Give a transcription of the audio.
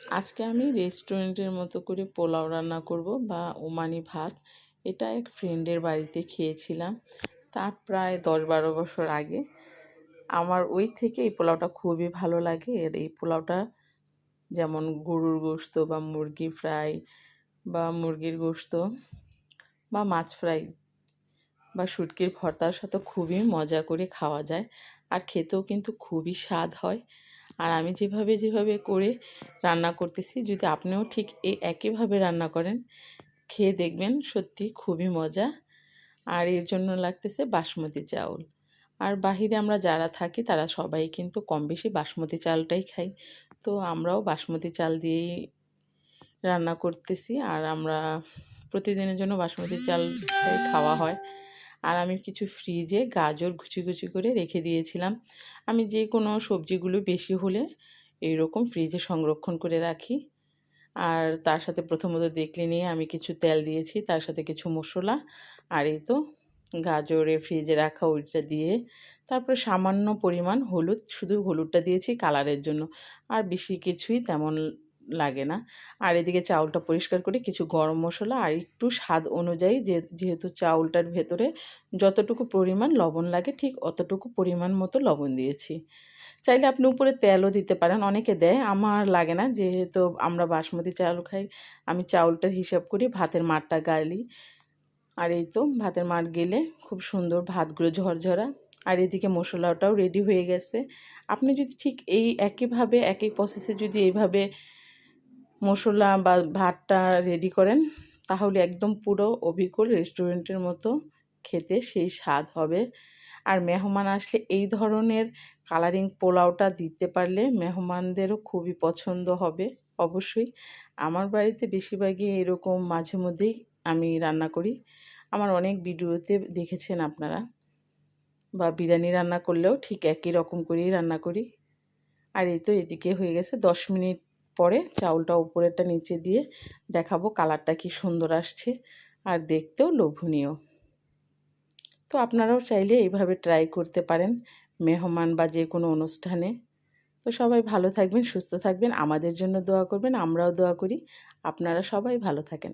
আজকে আমি রেস্টুরেন্টের মতো করে পোলাও রান্না করব বা ওমানি ভাত। এটা এক ফ্রেন্ডের বাড়িতে খেয়েছিলাম, তা প্রায় 10-12 বছর আগে। আমার ওই থেকে এই পোলাওটা খুবই ভালো লাগে। এই পোলাওটা যেমন গরুর গোশত বা মুরগি ফ্রাই বা মুরগির গোশত বা মাছ ফ্রাই বা শুটকির ভর্তার সাথে খুবই মজা করে খাওয়া যায়, আর খেতেও কিন্তু খুবই স্বাদ হয়। আর আমি যেভাবে করে রান্না করতেছি, যদি আপনিও ঠিক এই একইভাবে রান্না করেন, খেয়ে দেখবেন সত্যি খুবই মজা। আর এর জন্য লাগতেছে বাসমতি চাউল। আর বাহিরে আমরা যারা থাকি তারা সবাই কিন্তু কম বেশি বাসমতি চালটাই খাই। তো আমরাও বাসমতি চাল দিয়েই রান্না করতেছি, আর আমরা প্রতিদিনের জন্য বাসমতি চালটাই খাওয়া হয়। আর আমি কিছু ফ্রিজে গাজর কুচি করে রেখে দিয়েছিলাম। আমি যে কোনো সবজিগুলো বেশি হলে এইরকম ফ্রিজে সংরক্ষণ করে রাখি। আর তার সাথে প্রথমত দেখলে নিয়ে আমি কিছু তেল দিয়েছি, তার সাথে কিছু মশলা, আর এই তো গাজরে ফ্রিজে রাখা ওইটা দিয়ে, তারপরে সামান্য পরিমাণ হলুদ, শুধু হলুদটা দিয়েছি কালারের জন্য, আর বেশি কিছুই তেমন লাগে না। আর এদিকে চাউলটা পরিষ্কার করে কিছু গরম মশলা আর একটু স্বাদ অনুযায়ী, যেহেতু চাউলটার ভেতরে যতটুকু পরিমাণ লবণ লাগে ঠিক অতটুকু পরিমাণ মতো লবণ দিয়েছি। চাইলে আপনি উপরে তেলও দিতে পারেন, অনেকে দেয়, আমার লাগে না, যেহেতু আমরা বাসমতি চাল খাই। আমি চাউলটার হিসাব করি, ভাতের মাড়টা গালি। আর এই তো ভাতের মাড় গেলে খুব সুন্দর ভাতগুলো ঝরঝরা। আর এদিকে মশলাটাও রেডি হয়ে গেছে। আপনি যদি ঠিক এই একইভাবে একই প্রসেসে যদি এইভাবে মশলা বা ভাতটা রেডি করেন, তাহলে একদম পুরো অবিকল রেস্টুরেন্টের মতো খেতে সেই স্বাদ হবে। আর মেহমান আসলে এই ধরনের কালারিং পোলাওটা দিতে পারলে মেহমানদেরও খুবই পছন্দ হবে অবশ্যই। আমার বাড়িতে বেশিরভাগই এরকম মাঝে মধ্যেই আমি রান্না করি। আমার অনেক ভিডিওতে দেখেছেন আপনারা, বা বিরিয়ানি রান্না করলেও ঠিক একই রকম করেই রান্না করি। আর এই তো এদিকে হয়ে গেছে, 10 মিনিট পরে চাউলটা উপরেরটা নিচে দিয়ে দেখাবো কালারটা কি সুন্দর আসছে, আর দেখতেও লোভনীয়। তো আপনারাও চাইলে এইভাবে ট্রাই করতে পারেন মেহমান বা যে কোনো অনুষ্ঠানে। তো সবাই ভালো থাকবেন, সুস্থ থাকবেন, আমাদের জন্য দোয়া করবেন, আমরাও দোয়া করি আপনারা সবাই ভালো থাকেন।